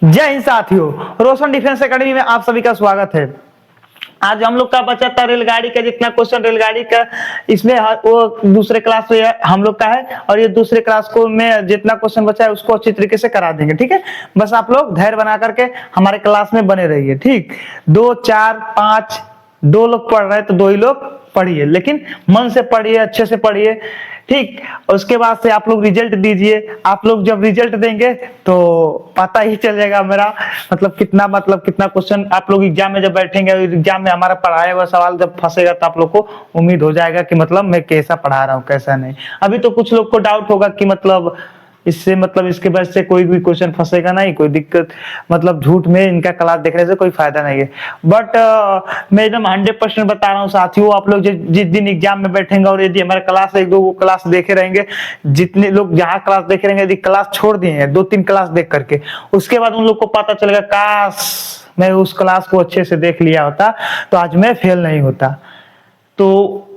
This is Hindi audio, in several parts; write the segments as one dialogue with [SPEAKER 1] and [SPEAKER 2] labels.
[SPEAKER 1] जय हिंद साथियों, रोशन डिफेंस एकेडमी में आप सभी का स्वागत है। आज हम लोग का बचा था रेलगाड़ी का जितना क्वेश्चन रेलगाड़ी का, इसमें वो दूसरे क्लास में हम लोग का है और ये दूसरे क्लास को में जितना क्वेश्चन बचा है उसको अच्छी तरीके से करा देंगे। ठीक है, बस आप लोग धैर्य बना करके हमारे क्लास में बने रहिए। ठीक, 2 4 5 2 लोग पढ़ रहे हैं तो 2 ही लोग पढ़िए, लेकिन मन से पढ़िए, अच्छे से पढ़िए। ठीक, उसके बाद से आप लोग रिजल्ट दीजिए। आप लोग जब रिजल्ट देंगे तो पता ही चलेगा मेरा मतलब कितना क्वेश्चन आप लोग एग्जाम में जब बैठेंगे, एग्जाम में हमारा पढ़ाया हुआ सवाल जब फंसेगा तो आप लोग को उम्मीद हो जाएगा कि मतलब मैं कैसा पढ़ा रहा हूँ कैसा नहीं। अभी तो कुछ लोग को डाउट होगा कि मतलब इससे मतलब इसके वजह से कोई भी क्वेश्चन फंसेगा नहीं, कोई दिक्कत मतलब झूठ में इनका क्लास देखने से कोई फायदा नहीं है। बट मैं एकदम 100% बता रहा हूँ साथियों, आप लोग जिस दिन एग्जाम में बैठेंगे और यदि हमारे क्लास एक दो क्लास देखे रहेंगे, जितने लोग जहाँ क्लास देखे रहेंगे, यदि क्लास छोड़ दिए हैं 2-3 क्लास देख करके, उसके बाद उन लोग को पता चलेगा काश मैं उस क्लास को अच्छे से देख लिया होता तो आज मैं फेल नहीं होता। तो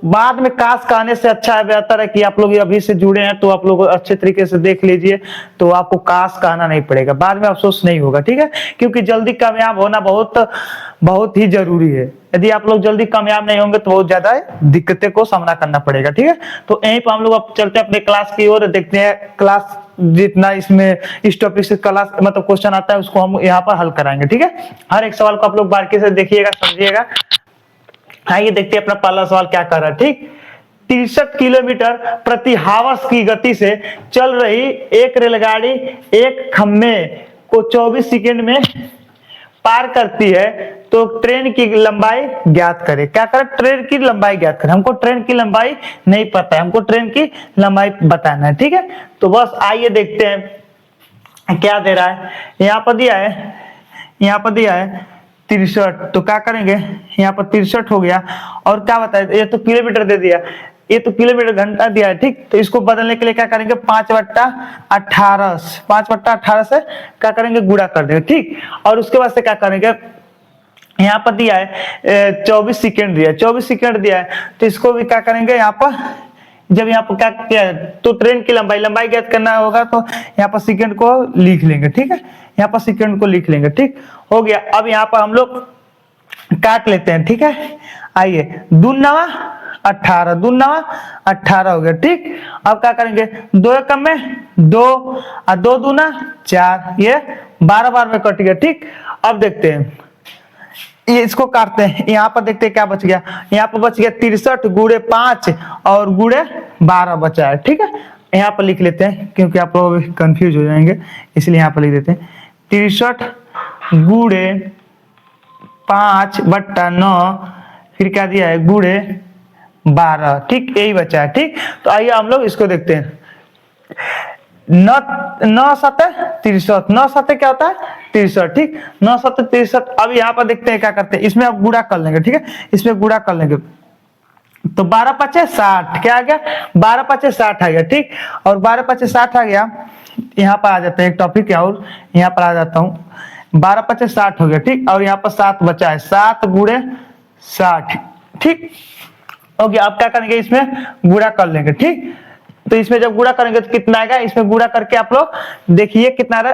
[SPEAKER 1] बाद में काश कहने से अच्छा है, बेहतर है कि आप लोग अभी से जुड़े हैं तो आप लोग अच्छे तरीके से देख लीजिए, तो आपको काश कहना नहीं पड़ेगा, बाद में अफसोस नहीं होगा। ठीक है, क्योंकि जल्दी कामयाब होना बहुत ही जरूरी है। यदि आप लोग जल्दी कामयाब नहीं होंगे तो बहुत ज्यादा दिक्कतें को सामना करना पड़ेगा। ठीक है, तो यहीं पर हम लोग अब चलते हैं अपने क्लास की ओर, देखते हैं क्लास जितना इसमें इस टॉपिक से क्लास मतलब क्वेश्चन आता है उसको हम यहाँ पर हल कराएंगे। ठीक है, हर एक सवाल को आप लोग बारीकी से देखिएगा, समझिएगा। आइए देखते हैं अपना पहला सवाल क्या कर रहा है। ठीक, 63 किलोमीटर प्रति हावर्स की गति से चल रही एक रेलगाड़ी एक खम्भे को 24 सेकंड में पार करती है, तो ट्रेन की लंबाई ज्ञात करें। क्या करें? ट्रेन की लंबाई ज्ञात करें। हमको ट्रेन की लंबाई नहीं पता है, हमको ट्रेन की लंबाई बताना है। ठीक है, तो बस आइए देखते हैं क्या दे रहा है। यहाँ पर दिया है, यहाँ पर दिया है 63, तो क्या करेंगे, यहाँ पर 63 हो गया। और क्या बताया, ये तो किलोमीटर दे दिया, ये तो किलोमीटर घंटा दिया है। ठीक, तो इसको बदलने के लिए क्या करेंगे, 5/18 से क्या करेंगे, गुणा कर देंगे। ठीक, और उसके बाद से क्या करेंगे, यहाँ पर दिया है 24 सेकंड दिया है, 24 सेकंड दिया है, तो इसको भी क्या करेंगे, यहाँ पर जब यहाँ पर क्या किया है तो ट्रेन की लंबाई ज्ञात करना होगा, तो यहाँ पर सेकंड को लिख लेंगे। ठीक है, यहाँ पर सेकंड को लिख लेंगे। ठीक हो गया। अब यहाँ पर हम लोग काट लेते हैं। ठीक है, आइए 2 9 18, 2 9 18 हो गया। ठीक, अब क्या करेंगे, 2 एकम में 2 और 2 दूना 4, ये 12 बार में कट गया। ठीक, अब देखते हैं, ये इसको काटते हैं, यहाँ पर देखते हैं क्या बच गया। यहाँ पर बच गया 63 गुणे 5 और गुणे 12 बचा है। ठीक है, यहाँ पर लिख लेते हैं क्योंकि आप लोग कंफ्यूज हो जाएंगे, इसलिए यहाँ पर लिख देते हैं 63 गुणे 5/9, फिर क्या दिया है गुणे 12। ठीक, यही बचा है। ठीक, तो आइए हम लोग इसको देखते हैं। 9 7 63, 9 7 क्या होता है 63। ठीक, 9 7 63। अब यहाँ पर देखते हैं क्या करते हैं, इसमें अब गुणा कर लेंगे। ठीक है, इसमें गुणा कर लेंगे तो 12 5 60, क्या आ गया, 12 5 60 आ गया। ठीक, और 12 5 60 आ गया। यहाँ पर आ जाते हैं एक टॉपिक और, यहाँ पर आ जाता हूँ, 12 5 60 हो गया। ठीक, और यहाँ पर 7 बचा है, 7 गुणे 60। ठीक हो गया। अब क्या करेंगे, इसमें गुणा कर लेंगे। ठीक, तो इसमें जब गुणा करेंगे तो कितना आएगा, इसमें गुणा करके आप लोग देखिए कितना रहा,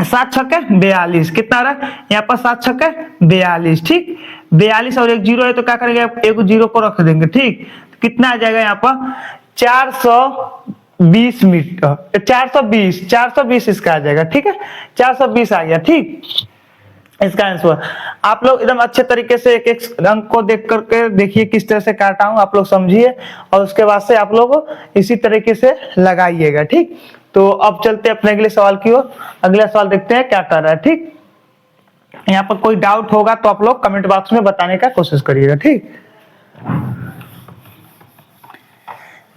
[SPEAKER 1] 7 छक्के 42, कितना रहा यहाँ पर 7 छक्के 42। ठीक, 42 और एक जीरो है तो क्या करेंगे, एक जीरो को रख देंगे। ठीक, कितना आ जाएगा यहाँ पर 420 मीटर, 420 इसका आ जाएगा। ठीक है, 420 आ गया। ठीक, इसका आंसर आप लोग एकदम अच्छे तरीके से एक एक अंक को देख करके देखिए किस तरह से काटा हूं, आप लोग समझिए और उसके बाद से आप लोग इसी तरीके से लगाइएगा। ठीक, तो अब चलते हैं अपने अगले सवाल की ओर। अगला सवाल देखते हैं क्या कर रहा है। ठीक, यहाँ पर कोई डाउट होगा तो आप लोग कमेंट बॉक्स में बताने का कोशिश करिएगा। ठीक,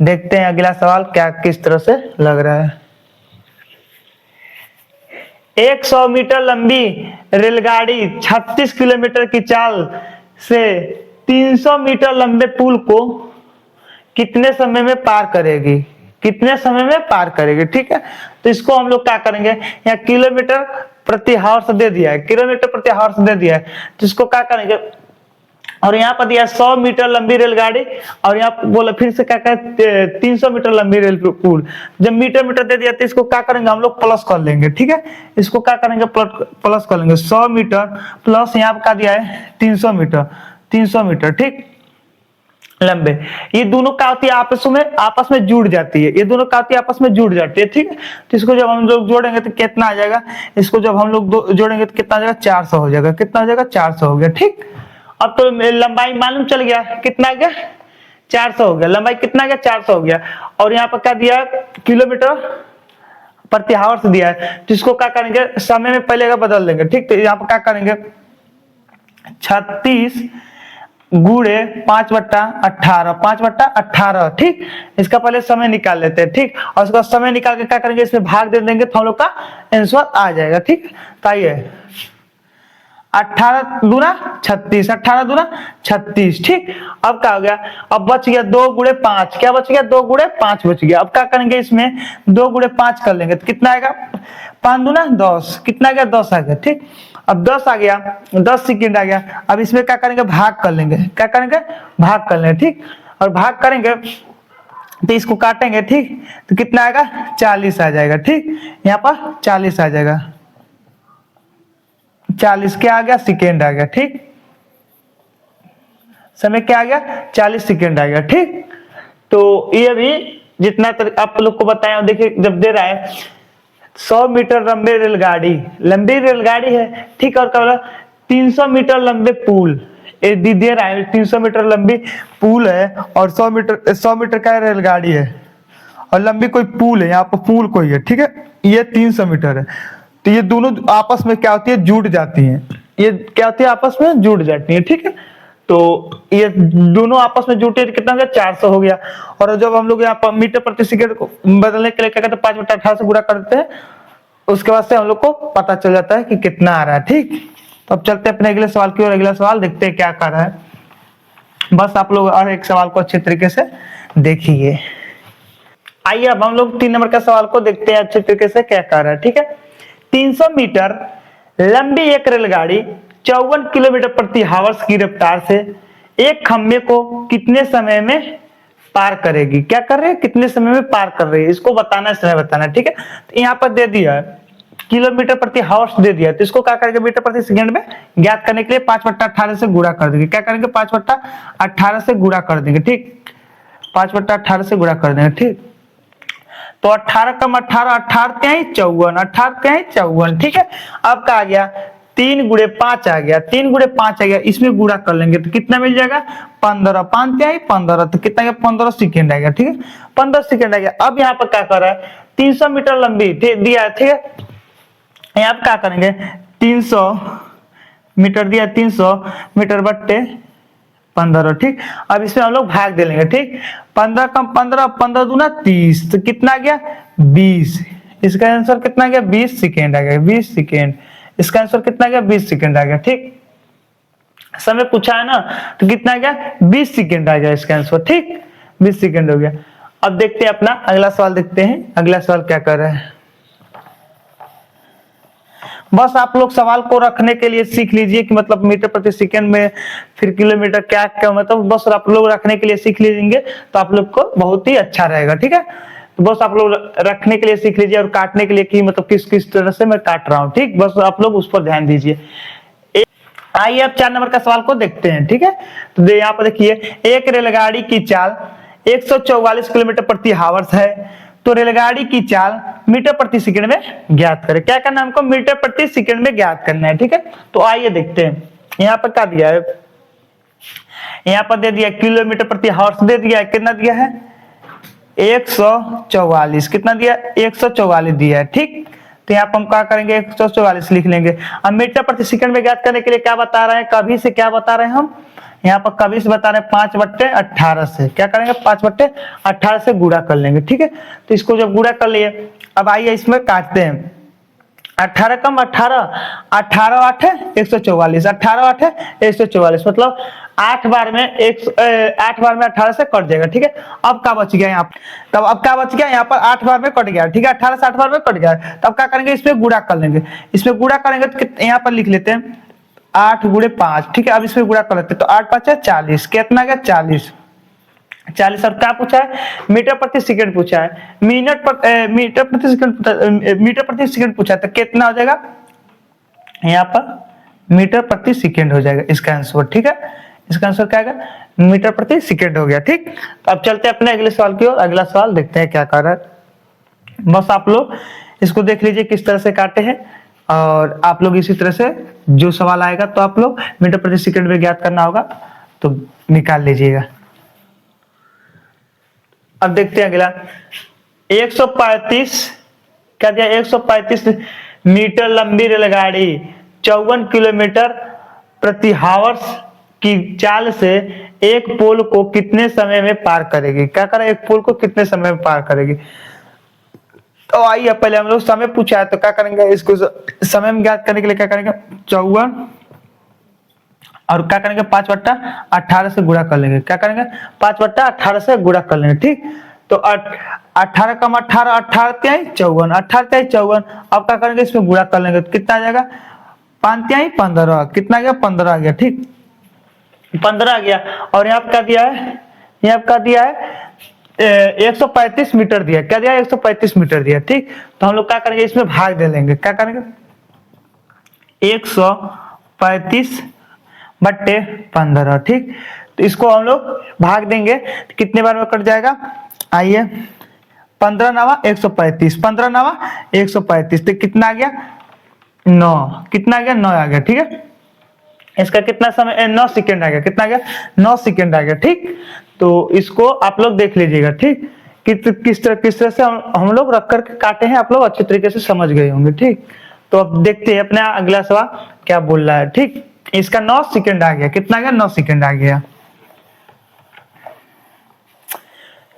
[SPEAKER 1] देखते हैं अगला सवाल क्या किस तरह से लग रहा है। 100 मीटर लंबी रेलगाड़ी 36 किलोमीटर की चाल से 300 मीटर लंबे पुल को कितने समय में पार करेगी, कितने समय में पार करेगी। ठीक है, तो इसको हम लोग क्या करेंगे, यहाँ किलोमीटर प्रति हावर्स दे दिया है, किलोमीटर प्रति हावर्स दे दिया है, तो इसको क्या करेंगे, और यहाँ पर दिया 100 मीटर लंबी रेलगाड़ी, और यहाँ पर बोला फिर से क्या कहते 300 मीटर लंबी रेल पुल। जब मीटर मीटर दे दिया तो इसको क्या करेंगे हम लोग प्लस कर लेंगे, ठीक है। इसको क्या करेंगे प्लस कर लेंगे, 100 मीटर प्लस यहाँ पर क्या दिया है 300 मीटर, 300 मीटर ठीक लंबे। ये दोनों क्या होती है आपस में जुड़ जाती है, ये दोनों क्या होती है आपस में जुड़ जाती है, ठीक है। तो इसको जब हम लोग जोड़ेंगे तो कितना आ जाएगा, इसको जब हम लोग जोड़ेंगे तो कितना आ जाएगा 400 हो जाएगा, कितना हो जाएगा 400 हो गया, ठीक। अब तो लंबाई मालूम चल गया, कितना आ गया 400 हो गया, लंबाई कितना आ गया 400 हो गया। और यहाँ पर क्या दिया किलोमीटर प्रति हावर्स दिया है, तो इसको क्या करेंगे समय में पहले का बदल देंगे, ठीक। तो यहाँ पर क्या करेंगे 36 गुणे 5/18, 5/18 ठीक। इसका पहले समय निकाल लेते हैं, ठीक। और उसका समय निकाल के क्या करेंगे इसमें भाग दे देंगे तो हम लोग का आंसर आ जाएगा, ठीक। तो आइए 18 दूना 36, 18 दूना 36 ठीक। अब क्या हो गया, अब बच गया 2 गुणे 5, क्या बच गया 2 गुणे 5 बच गया। अब क्या करेंगे इसमें 2 गुणे 5 कर लेंगे तो कितना आएगा 5 दूना 10, कितना आ गया 10 आ गया, ठीक। अब 10 आ गया, 10 सेकंड आ गया। अब इसमें क्या करेंगे भाग कर लेंगे, क्या करेंगे भाग कर लेंगे, ठीक। और भाग करेंगे तो इसको काटेंगे, ठीक। तो कितना आएगा 40 आ जाएगा, ठीक। यहाँ पर 40 आ जाएगा, 40 क्या आ गया सेकेंड आ गया, ठीक। समय क्या आ गया 40 सेकेंड आ गया, ठीक। तो ये भी जितना आप लोग को बताया, देखिए जब दे रहा है 100 मीटर लंबी रेलगाड़ी है, ठीक। और क्या बोला 300 मीटर लंबे पुल, ये दे रहा है 300 मीटर लंबी पुल है और 100 मीटर का रेलगाड़ी है और लंबी कोई पुल है, यहाँ पर पुल कोई है, ठीक है। ये 300 मीटर है, तो ये दोनों आपस में क्या होती है जुड़ जाती हैं, ये क्या होती है आपस में जुड़ जाती है, ठीक है। तो ये दोनों आपस में जुटे कितना हो गया 400 हो गया। और जब हम लोग यहाँ पर मीटर प्रति सेकंड को बदलने के लिए क्या कहते हैं 5/18 से गुणा करते हैं, उसके बाद से हम लोग को पता चल जाता है कि कितना आ रहा है, ठीक। तो अब चलते हैं अपने अगले सवाल की ओर। अगला सवाल देखते हैं क्या कर रहा है, बस आप लोग और एक सवाल को अच्छे तरीके से देखिए। आइए अब हम लोग 3 नंबर का सवाल को देखते हैं अच्छे तरीके से क्या कर रहा है, ठीक है। 300 मीटर लंबी एक रेलगाड़ी 54 किलोमीटर प्रति हावर्स की रफ्तार से एक खंबे को कितने समय में पार करेगी, क्या कर रही है कितने समय में पार कर रही है, इसको बताना है, समय बताना है, ठीक है। तो यहाँ पर दे दिया है किलोमीटर प्रति हावर्स दे दिया है, तो इसको क्या करेंगे मीटर प्रति सेकंड में ज्ञात करने के लिए 5/18 से गुणा कर देंगे, क्या करेंगे 5/18 से गुणा कर देंगे, ठीक। 5/18 से गुणा कर देंगे, ठीक। तो 18 कम 18, 18 त्याई 54, 18 त्याई 54, ठीक है। अब क्या आ गया 3 गुणे 5 आ गया, 3 गुणे 5 आ गया, इसमें गुणा कर लेंगे तो कितना मिल जाएगा 15, 5 त्याई 15, तो कितना गया 15 सेकेंड आ गया, ठीक है। 15 सेकेंड आ गया। अब यहाँ पर क्या कर रहा है 300 मीटर लंबी दिया है, ठीक है। यहाँ पर क्या करेंगे 300 मीटर दिया, 300 मीटर बट्टे 15, ठीक। अब इसमें हम लोग भाग दे लेंगे, ठीक। 15 कम 15, 15 दूना 30, तो कितना आ गया 20। इसका आंसर कितना आ गया 20 सेकेंड आ गया, 20 सेकेंड। इसका आंसर कितना आ गया 20 सेकेंड आ गया, ठीक। समय पूछा है ना, तो कितना आ गया 20 सेकेंड आ गया इसका आंसर, ठीक। 20 सेकेंड हो गया। अब देखते हैं अपना अगला सवाल, देखते हैं अगला सवाल क्या कर रहा है। बस आप लोग सवाल को रखने के लिए सीख लीजिए कि मतलब मीटर प्रति सेकंड में फिर किलोमीटर क्या क्या मतलब, बस आप लोग रखने के लिए सीख लीजिए तो आप लोग को बहुत ही अच्छा रहेगा, ठीक है। तो बस आप लोग रखने के लिए सीख लीजिए और काटने के लिए कि मतलब किस किस तरह से मैं काट रहा हूँ, ठीक। बस आप लोग उस पर ध्यान दीजिए। आइए अब 4 नंबर का सवाल को देखते हैं, ठीक है। तो यहाँ पर देखिए एक रेलगाड़ी की चाल 144 किलोमीटर प्रति हावर्स है, तो रेलगाड़ी की चाल मीटर प्रति सेकंड में ज्ञात करें। क्या करना है हमको मीटर प्रति सेकंड में ज्ञात करना है, ठीक है। तो आइए देखते हैं यहाँ पर क्या दिया है, यहाँ पर दे दिया किलोमीटर प्रति हावर्स दे दिया है, कितना दिया है 144, कितना दिया 144 दिया है, ठीक। तो यहाँ पर हम क्या करेंगे 144 लिख लेंगे। अब मीटर प्रति सेकंड में ज्ञात करने के लिए क्या बता रहे हैं, कभी से क्या बता रहे हैं हम, यहाँ पर कभी से बता रहे हैं 5/18 से, क्या करेंगे 5/18 से गुणा कर लेंगे, ठीक है। तो इसको जब गुणा कर लिए, अब आइए इसमें काटते हैं। 18 कम 18, 18 8 है 144, 18 8 है 144, मतलब 8 बार में 18 से कट जाएगा, ठीक है। अब क्या बच गया यहाँ पर, तब अब क्या बच गया यहाँ पर 8 बार में कट गया, ठीक है। 18 से 8 बार में कट गया, तब क्या करेंगे इसमें गुणा कर लेंगे। इसमें गुणा करेंगे तो यहाँ पर लिख लेते हैं 8 गुणे 5, ठीक है। अब इसमें गुणा कर लेते हैं, तो 8 5 40, कितना गया 40। 40 और क्या पूछा है, मीटर प्रति सेकंड पूछा है, मीटर प्रति सेकंड पूछा है, तो कितना हो जाएगा यहाँ पर मीटर प्रति सेकंड हो जाएगा इसका आंसर, ठीक है। इसका आंसर क्या आएगा, मीटर प्रति सेकंड हो गया, ठीक। तो अब चलते हैं अपने अगले सवाल की ओर। अगला सवाल देखते हैं क्या कर रहा है। बस आप लोग इसको देख लीजिए किस तरह से काटे हैं, और आप लोग इसी तरह से जो सवाल आएगा तो आप लोग मीटर प्रति सेकंड में ज्ञात करना होगा, तो निकाल लीजिएगा। अब देखते हैं अगला 135, क्या दिया, 135 मीटर लंबी रेलगाड़ी 54 किलोमीटर प्रति हावर्स की चाल से एक पोल को कितने समय में पार करेगी। क्या करें, एक पोल को कितने समय में पार करेगी। तो आइए पहले हम लोग समय पूछा है, तो क्या करेंगे, इसको समय में ज्ञात करने के लिए क्या करेंगे, 54 और क्या करेंगे 5/18 से गुणा कर लेंगे। क्या करेंगे 5/18 से गुणा कर लेंगे, ठीक। तो 18 कम 18, 18 त्याई 54, 18 त्याई 54। अब क्या करेंगे, इसमें गुणा कर लेंगे, तो कितना आ जाएगा 5 त्याई 15, कितना आ गया 15 आ गया, ठीक 15 आ गया। और यहाँ पे क्या दिया है, यहाँ पे क्या दिया है 135 मीटर दिया, क्या दिया 135 मीटर दिया, ठीक। तो हम लोग क्या करेंगे, इसमें भाग दे लेंगे। क्या करेंगे 135/15, ठीक। तो इसको हम लोग भाग देंगे, तो कितने बार में कट जाएगा, आइए 15 नवा 135, 15 नवा 135, तो कितना आ गया 9, कितना आ गया 9 आ गया, ठीक है। इसका कितना समय 9 सेकंड आ गया, कितना आ गया 9 सेकंड आ गया, ठीक। तो इसको आप लोग देख लीजिएगा, ठीक, किस तरह से हम लोग रख करके काटे हैं, आप लोग अच्छे तरीके से समझ गए होंगे, ठीक। तो अब देखते हैं अपना अगला सवाल क्या बोल रहा है, ठीक। इसका 9 सेकंड आ गया, कितना आ गया 9 सेकंड आ गया।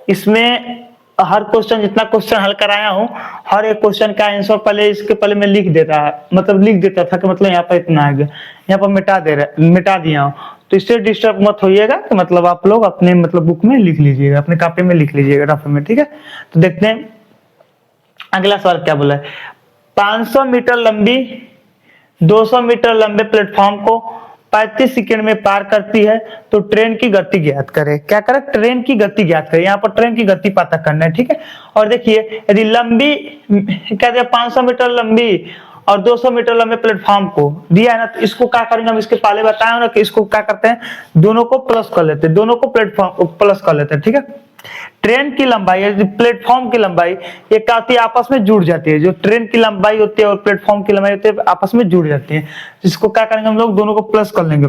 [SPEAKER 1] इसमें हर क्वेश्चन, जितना क्वेश्चन हल कराया हूँ, हर एक क्वेश्चन का आंसर पहले इसके पहले मैं लिख देता है, मतलब लिख देता था कि मतलब यहाँ पर इतना आ गया, यहाँ पर मिटा दिया हूँ। तो इससे डिस्टर्ब मत होइएगा, तो मतलब आप लोग अपने मतलब बुक में लिख लीजिएगा, अपने कॉपी में लिख लीजिएगा, रफ में, ठीक है। तो देखते हैं अगला सवाल क्या बोला है। 500 मीटर लंबी 200 मीटर लंबे प्लेटफॉर्म को 35 सेकंड में पार करती है, तो ट्रेन की गति ज्ञात करें। क्या करें, ट्रेन की गति ज्ञात करें। यहाँ पर ट्रेन की गति पता करना है, ठीक है। और देखिए यदि लंबी क्या दिया 500 मीटर लंबी और 200 मीटर लंबे प्लेटफॉर्म को दिया है ना, तो इसको क्या करेंगे, हम इसके पहले बताया ना कि इसको क्या करते हैं, दोनों को प्लस कर लेते हैं, दोनों को प्लेटफॉर्म प्लस कर लेते हैं, ठीक है। ट्रेन की लंबाई या प्लेटफॉर्म की लंबाई ये काफी आपस में जुड़ जाती है, जो ट्रेन की लंबाई होती है और प्लेटफॉर्म की लंबाई होती है आपस में जुड़ जाती है। इसको क्या करेंगे, हम लोग दोनों को प्लस कर लेंगे,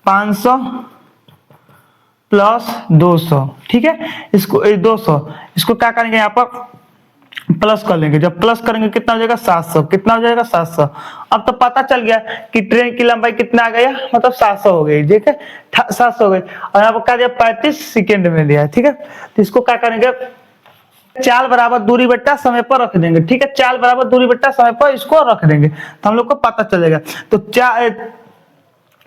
[SPEAKER 1] 500 प्लस 200, ठीक है। इसको 200, इसको क्या करेंगे यहाँ पर प्लस कर लेंगे। जब प्लस करेंगे कितना हो जाएगा 700, कितना हो जाएगा 700। अब तो पता चल गया कि ट्रेन की लंबाई कितना आ गया, मतलब 700 हो गई, ठीक है 700 हो गई। और यहाँ पर क्या दिया 35 सेकंड में दिया है, ठीक है। तो इसको क्या करेंगे, चाल बराबर दूरी बट्टा समय पर रख देंगे, ठीक है। चाल बराबर दूरी बट्टा समय पर इसको रख देंगे, तो हम लोग को पता चलेगा। तो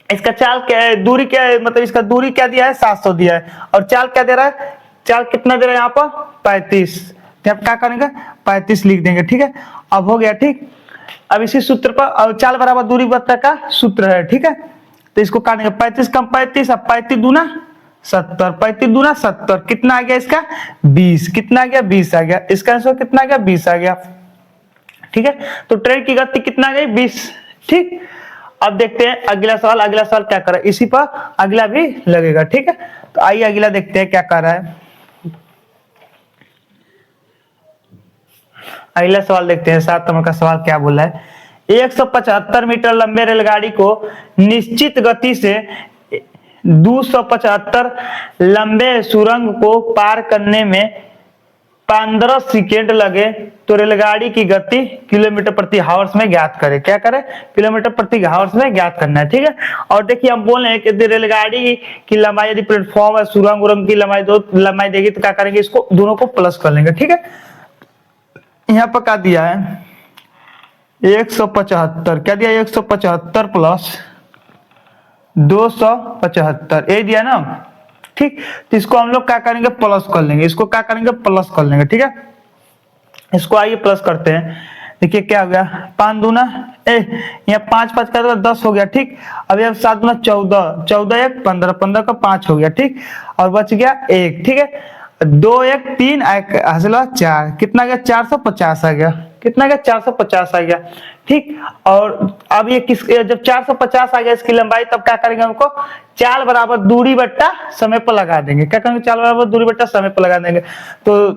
[SPEAKER 1] इसका चाल क्या है, दूरी क्या है, मतलब इसका दूरी क्या दिया है 700 दिया है, और चाल क्या दे रहा है, चाल कितना दे रहा है यहाँ पर 35, अब क्या करेंगे 35 लिख देंगे, ठीक है। अब हो गया, ठीक। अब इसी सूत्र पर चाल बराबर दूरी बट्टा का सूत्र है, ठीक है। तो इसको काटेंगे 35 कम 35, अब 35 दूना 70, 35 दूना 70, कितना आ गया इसका 20, कितना आ गया 20 आ गया। इसका आंसर कितना आ गया 20 आ गया, ठीक है। तो ट्रेन की गति कितना आ गई 20, ठीक। अब देखते हैं अगला सवाल, अगला सवाल क्या कर रहा है, इसी पर अगला भी लगेगा, ठीक है। तो आइए अगला देखते हैं क्या कर रहा है। अगला सवाल देखते हैं, 7 नंबर का सवाल क्या बोला है। 175 मीटर लंबे रेलगाड़ी को निश्चित गति से 275 लंबे सुरंग को पार करने में 15 सेकेंड लगे, तो रेलगाड़ी की गति किलोमीटर प्रति हावर्स में ज्ञात करें। क्या करें, किलोमीटर प्रति हावर्स में ज्ञात करना है, ठीक है। और देखिए हम बोल रहे हैं कि रेलगाड़ी की लंबाई यदि प्लेटफॉर्म है सुरंग उरंग की लंबाई दो लंबाई देगी, तो क्या करेंगे, इसको दोनों को प्लस कर लेंगे, ठीक है। यहाँ पर क्या दिया है 175, क्या दिया 175 प्लस 275 ये दिया ना, ठीक। तो इसको हम लोग क्या करेंगे प्लस कर लेंगे, इसको क्या करेंगे प्लस कर लेंगे, ठीक है। इसको आइए प्लस करते हैं, देखिए क्या हो गया, 5 दूना यहाँ 5 5 का 10 हो गया, ठीक। अब यहाँ 7 दूना 14, 14 1 15, 15 का 5 हो गया, ठीक। और बच गया 1, ठीक है। 2 1 3 हासिल 4, कितना गया 450 आ गया, कितना गया 450 आ गया, ठीक। और अब ये जब 450 आ गया इसकी लंबाई, तब क्या करेंगे, हमको चाल बराबर दूरी बट्टा समय पर लगा देंगे। क्या करेंगे, चाल बराबर दूरी बट्टा समय पर लगा देंगे। तो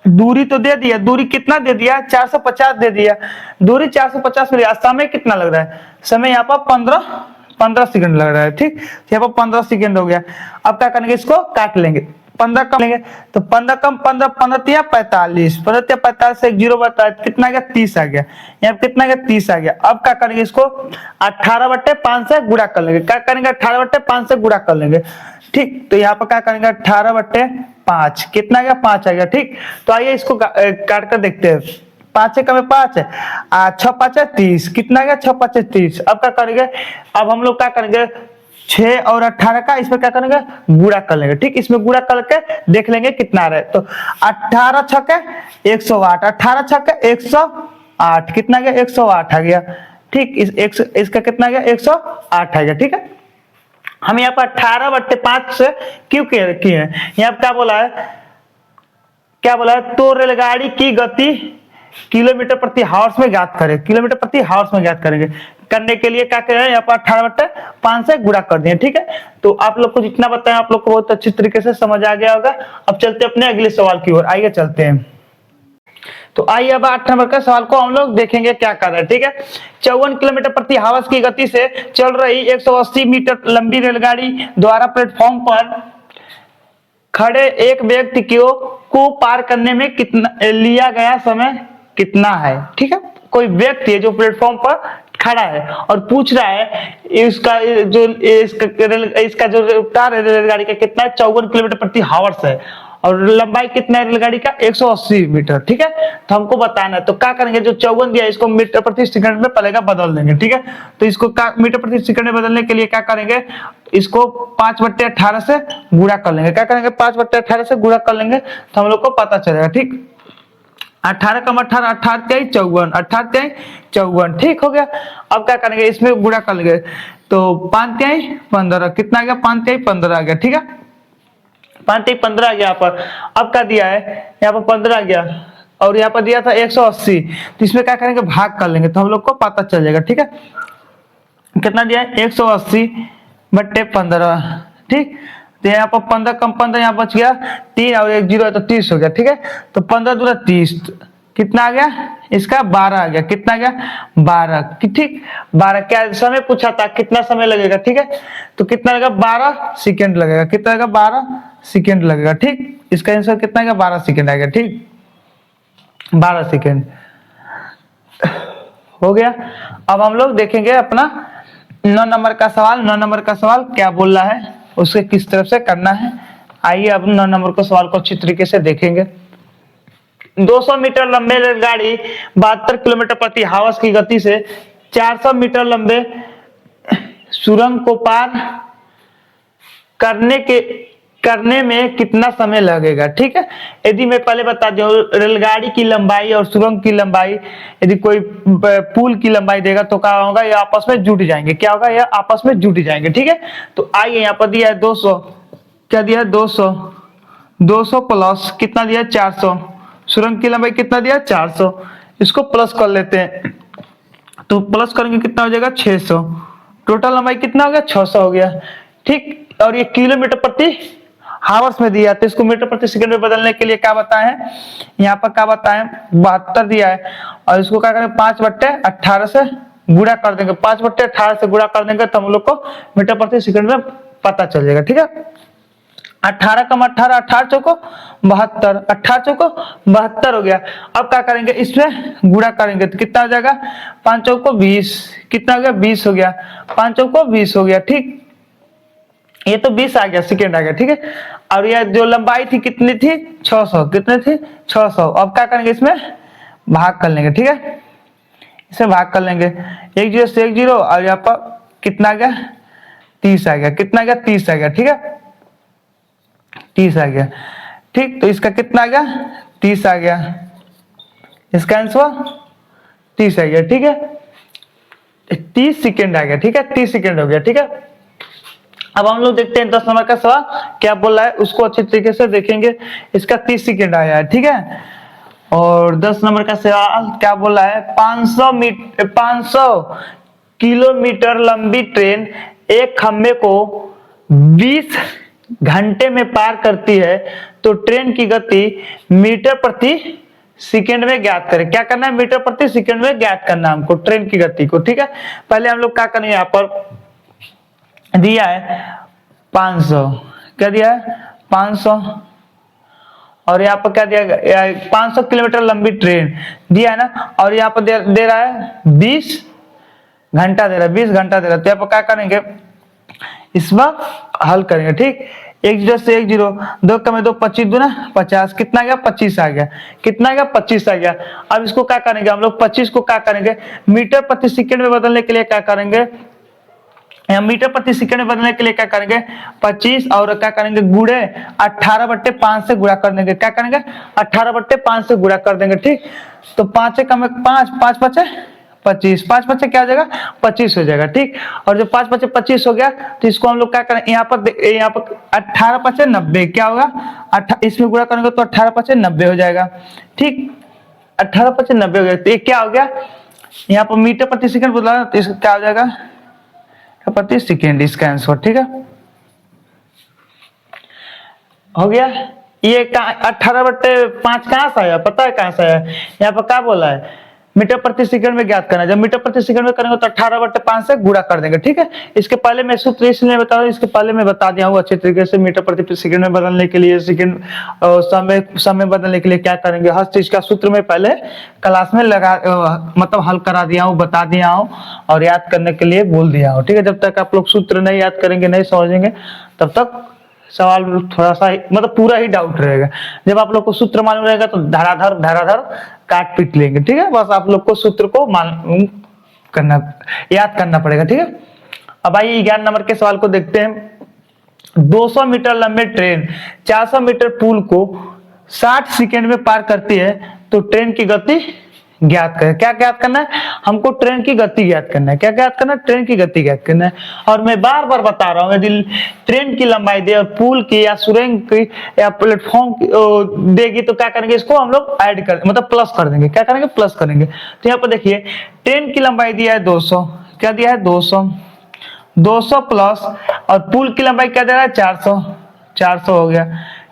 [SPEAKER 1] दूरी तो दे दिया, दूरी कितना दे दिया, 450 दे दिया, दूरी 450 मिल गया। समय कितना लग रहा है, समय यहाँ पर 15 सेकंड लग रहा है, ठीक। यहाँ पर 15 सेकंड हो गया। अब क्या करेंगे, इसको काट लेंगे, 15 कम लेंगे, तो 15 कम 15, 15 तिया 45, 15 तिया 45 से 1 जीरो बता है, कितना गया 30 आ गया, यहाँ कितना गया 30 आ गया। अब क्या करेंगे, इसको 18/5 से गुणा कर लेंगे। क्या करेंगे, 18/5 से गुणा कर लेंगे, ठीक। तो यहाँ पर क्या करेंगे, 18/5, कितना गया 5 आ गया, ठीक। तो आइए इसको काट कर देखते हैं। 5 से कम है 5 है, 6 5 है 30, कितना गया 6 5 है 30। अब क्या करेंगे, अब हम लोग क्या करेंगे, 6 और 18 का इसमें क्या करेंगे, गुणा कर लेंगे, ठीक। इसमें गुणा करके देख लेंगे कितना आ रहा है। तो 18 छक्के 108, 18 छक्के 108, कितना गया 108 आ गया, ठीक। इसका कितना गया 108 आ गया, ठीक है। हम यहाँ पर 18/5 से क्यों किए हैं, यहाँ पर क्या बोला है, क्या बोला है, तो रेलगाड़ी की गति किलोमीटर प्रति हावर्स में ज्ञात करें, किलोमीटर प्रति हावर्स में ज्ञात करेंगे। करने के लिए क्या करें, यहाँ पर 18/5 से गुणा कर दिए, ठीक है। तो आप लोग को जितना बताया आप लोग को बहुत अच्छी तरीके से समझ आ गया होगा। अब चलते अपने अगले सवाल की ओर, आइए चलते हैं। तो आइए अब 8 नंबर के सवाल को हम लोग देखेंगे क्या कर रहे हैं, ठीक है। 54 किलोमीटर प्रति हावर्स की गति से चल रही 180 मीटर लंबी रेलगाड़ी द्वारा प्लेटफॉर्म पर खड़े एक व्यक्ति को पार करने में कितना लिया गया समय कितना है, ठीक है। कोई व्यक्ति है जो प्लेटफॉर्म पर खड़ा है और पूछ रहा है इसका जो रफ्तार है रेलगाड़ी का कितना है, 54 किलोमीटर प्रति हावर्स है, और लंबाई कितना है रेलगाड़ी का 180 मीटर, ठीक है। तो हमको बताना है, तो क्या करेंगे, जो 54 दिया इसको मीटर प्रति सेकंड में पहले का बदल देंगे, ठीक है। तो इसको मीटर प्रति सेकंड में बदलने के लिए क्या करेंगे, इसको 5/18 से गुणा कर लेंगे। क्या करेंगे, 5/18 से गुणा कर लेंगे तो हम लोग को पता चलेगा, ठीक। 18 कम 18, 18 त्याई 54, 18 त्याई 54, ठीक हो गया। अब क्या करेंगे, इसमें गुणा कर लेंगे, तो 5 त्याई 15, कितना आ गया 5 त्याई 15 आ गया, ठीक है। 5 त्याई 15 आ गया यहाँ पर। अब क्या दिया है, यहाँ पर 15 आ गया, और यहाँ पर दिया था 180, तो इसमें क्या करेंगे, भाग कर लेंगे तो हम लोग को पता चल जाएगा, ठीक है। कितना दिया है 180/15, ठीक। तो यहाँ पर 15 कम 15 यहाँ बच गया 3 और 1 जीरो है तो 30 हो गया, ठीक है। तो 15 दूना 30, कितना आ गया, इसका 12 आ गया, कितना आ गया 12, ठीक। 12 क्या समय पूछा था, कितना समय लगेगा, ठीक है। तो कितना लगेगा 12 सेकेंड लगेगा, कितना लगेगा 12 सेकेंड लगेगा, ठीक। इसका आंसर कितना आएगा 12 सेकेंड आ गया, ठीक। 12 सेकेंड हो गया। अब हम लोग देखेंगे अपना 9 नंबर का सवाल। 9 नंबर का सवाल क्या बोल रहा है, उसे किस तरफ से करना है। आइए अब 9 नंबर के सवाल को अच्छी तरीके से देखेंगे। 200 मीटर लंबे रेलगाड़ी 72 किलोमीटर प्रति हावर्स की गति से 400 मीटर लंबे सुरंग को पार करने में कितना समय लगेगा, ठीक है। यदि मैं पहले बता दूं, रेलगाड़ी की लंबाई और सुरंग की लंबाई, यदि कोई पुल की लंबाई देगा तो क्या होगा, ये आपस में जुट जाएंगे, क्या होगा, ये आपस में जुट जाएंगे, ठीक है। तो आइए यहाँ पर दिया है 200, क्या दिया है 200, 200 प्लस कितना दिया है 400, सुरंग की लंबाई कितना दिया है 400, इसको प्लस कर लेते हैं, तो प्लस करेंगे कितना हो जाएगा 600, टोटल लंबाई कितना हो गया 600 हो गया, ठीक। और ये किलोमीटर प्रति हावर्स में दिया, तो इसको मीटर प्रति सेकंड में बदलने के लिए क्या बताएं, यहाँ पर क्या बताएं 72 दिया है, और इसको क्या करें 5/18 से गुणा कर देंगे, 5/18 से गुणा कर देंगे तो हम लोग को मीटर प्रति सेकंड में पता चल जाएगा, ठीक है। 18 कम 18, 18 चौको 72, 18 चौको 72 हो गया। अब क्या करेंगे, इसमें गुणा करेंगे तो कितना हो जाएगा, 5 चौको 20, कितना हो गया 20 हो गया, 5 चौको 20 हो गया, ठीक। ये तो 20 आ गया, सेकेंड आ गया, ठीक है। और यह जो लंबाई थी कितनी थी 600, कितने थी 600। अब क्या करेंगे, इसमें भाग कर लेंगे, ठीक है। इसे भाग कर लेंगे, 1 जीरो से 1 जीरो, और यहाँ पर कितना आ गया 30 आ गया, कितना आ गया 30 आ गया, ठीक है, 30 आ गया, ठीक। तो इसका कितना आ गया 30 आ गया, इसका आंसर 30 आ गया, ठीक है, 30 सेकेंड आ गया, ठीक है, 30 सेकेंड हो गया, ठीक है। अब हम लोग देखते हैं 10 नंबर का सवाल क्या बोल रहा है, उसको अच्छी तरीके से देखेंगे। इसका 30 सेकेंड आया है, ठीक है। और 10 नंबर का सवाल क्या बोल रहा है, 500 किलोमीटर लंबी ट्रेन एक खंभे को 20 घंटे में पार करती है, तो ट्रेन की गति मीटर प्रति सेकेंड में ज्ञात करें। क्या करना है, मीटर प्रति सेकेंड में ज्ञात करना है हमको ट्रेन की गति को, ठीक है। पहले हम लोग क्या करेंगे, यहाँ पर दिया है 500, क्या दिया है 500, और यहाँ पर क्या दिया गया 500 किलोमीटर लंबी ट्रेन दिया है ना, और यहाँ पर दे रहा है 20 घंटा दे रहा है, 20 घंटा दे रहा है। तो यहाँ पर क्या करेंगे, इस वक्त हल करेंगे, ठीक। 1 0 से 1 0, 2 कम 2 25 दूना 50, कितना गया 25 आ गया, कितना गया 25 आ गया। अब इसको क्या करेंगे हम लोग, 25 को क्या करेंगे मीटर प्रति सेकंड में बदलने के लिए क्या करेंगे, मीटर प्रति सेकंड में बदलने के लिए क्या करेंगे 25, और क्या करेंगे गुणे 18/5 से गुणा कर देंगे। क्या करेंगे 18/5 से गुणा कर देंगे, ठीक। तो 5 कम 5, 5 5 25, 5 5 क्या हो जाएगा 25 हो जाएगा, ठीक। और जब 5 5 25 हो गया, तो इसको हम लोग क्या करें, यहाँ पर 18 5 90, क्या होगा इसमें गुणा करेंगे तो 18 5 90 हो जाएगा, ठीक। 18 5 90 हो गया, तो ये क्या हो गया, यहाँ पर मीटर प्रति सेकंड बदला, तो इसका क्या हो जाएगा प्रति सेकेंड, इसका आंसर, ठीक है, हो गया। ये 18/5 कहां से आया, पता है कहां से आया, यहाँ पर क्या बोला है मीटर प्रति सेकंड में ज्ञात करना है। जब मीटर प्रति सेकंड में करेंगे तो 18/5 से गुणा कर देंगे, ठीक है। इसके पहले मैं सूत्र इसलिए बता रहा हूँ, इसके पहले मैं बता दिया हूँ अच्छे तरीके से। मीटर प्रति सेकंड में बदलने के लिए सेकंड समय बदलने के लिए क्या करेंगे, हर चीज का सूत्र में पहले क्लास में लगा मतलब हल करा दिया हूँ, बता दिया हूँ, और याद करने के लिए बोल दिया हूँ, ठीक है। जब तक आप लोग सूत्र नहीं याद करेंगे, नहीं समझेंगे, तब तक सवाल थोड़ा सा मतलब पूरा ही डाउट रहेगा। जब आप लोग को सूत्र मालूम रहेगा तो धराधर काट पीट लेंगे, ठीक है। बस आप लोग को सूत्र को मालूम करना, याद करना पड़ेगा, ठीक है। अब आइए 11 नंबर के सवाल को देखते हैं। 200 मीटर लंबे ट्रेन 400 मीटर पुल को 60 सेकेंड में पार करती है, तो ट्रेन की गति ज्ञात करें। क्या ज्ञात करना है हमको, ट्रेन की गति ज्ञात करना है। क्या ज्ञात करना है, ट्रेन की गति ज्ञात करना है। और मैं बार बार बता रहा हूँ, यदि ट्रेन की लंबाई दे और पुल की या सुरंग की या प्लेटफॉर्म देगी, तो क्या करेंगे, इसको हम लोग ऐड कर मतलब प्लस कर देंगे। क्या करेंगे, प्लस करेंगे। तो यहाँ पर देखिए ट्रेन की लंबाई दिया है 200, क्या दिया है 200 प्लस, और पुल की लंबाई क्या दे रहा है 400 हो गया,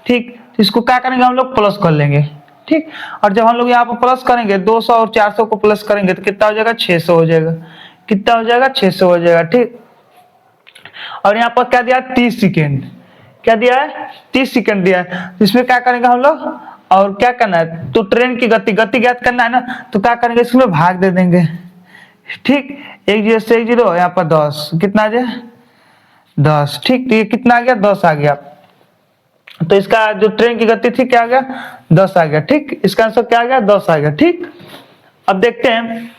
[SPEAKER 1] ठीक। इसको क्या करेंगे, हम लोग प्लस कर लेंगे, ठीक। और जब हम लोग यहाँ पर प्लस करेंगे 200 और 400 को प्लस करेंगे तो कितना हो जाएगा 600 हो जाएगा, कितना हो जाएगा 600 हो जाएगा, ठीक। और यहाँ पर क्या दिया है 30 सेकेंड, क्या दिया है 30 सेकेंड दिया है। इसमें क्या करेंगे हम लोग, और क्या करना है, तो ट्रेन की गति ज्ञात करना है ना, तो क्या करेंगे इसमें भाग दे देंगे, ठीक। 1 0 से 1 0, यहाँ पर 10, कितना आ जाए 10, ठीक। तो ये कितना आ गया 10 आ गया। तो इसका जो ट्रेन की गति थी क्या आ गया 10 आ गया, ठीक। इसका आंसर क्या आ गया 10 आ गया, ठीक। अब देखते हैं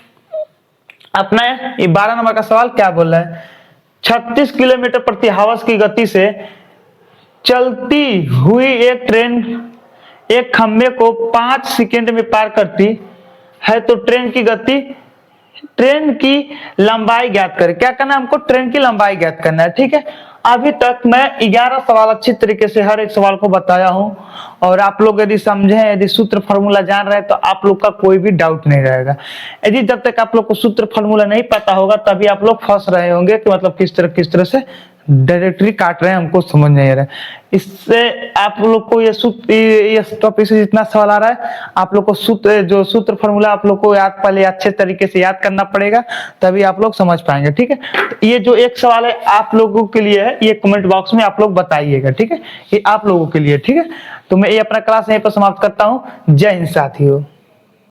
[SPEAKER 1] अपना ये 12 नंबर का सवाल क्या बोल रहा है। 36 किलोमीटर प्रति आवर्स की गति से चलती हुई एक ट्रेन एक खंभे को 5 सेकेंड में पार करती है, तो ट्रेन की लंबाई ज्ञात करें। क्या करना है हमको, ट्रेन की लंबाई ज्ञात करना है, ठीक है। अभी तक मैं 11 सवाल अच्छी तरीके से हर एक सवाल को बताया हूं, और आप लोग यदि समझे, यदि सूत्र फॉर्मूला जान रहे हैं, तो आप लोग का कोई भी डाउट नहीं रहेगा। यदि जब तक आप लोग को सूत्र फॉर्मूला नहीं पता होगा, तभी आप लोग फंस रहे होंगे कि मतलब किस तरह से डायरेक्टली काट रहे हैं, हमको समझ नहीं आ रहा है। इससे आप लोग को ये टॉपिक से जितना सवाल आ रहा है, आप लोग को सूत्र फॉर्मूला आप लोग को पहले अच्छे तरीके से याद करना पड़ेगा, तभी आप लोग समझ पाएंगे, ठीक है। तो ये जो एक सवाल है आप लोगों के लिए है, ये कमेंट बॉक्स में आप लोग बताइएगा, ठीक है। ये आप लोगों के लिए, ठीक है। तो मैं ये अपना क्लास यहीं पर समाप्त करता हूँ। जय हिंद साथियों।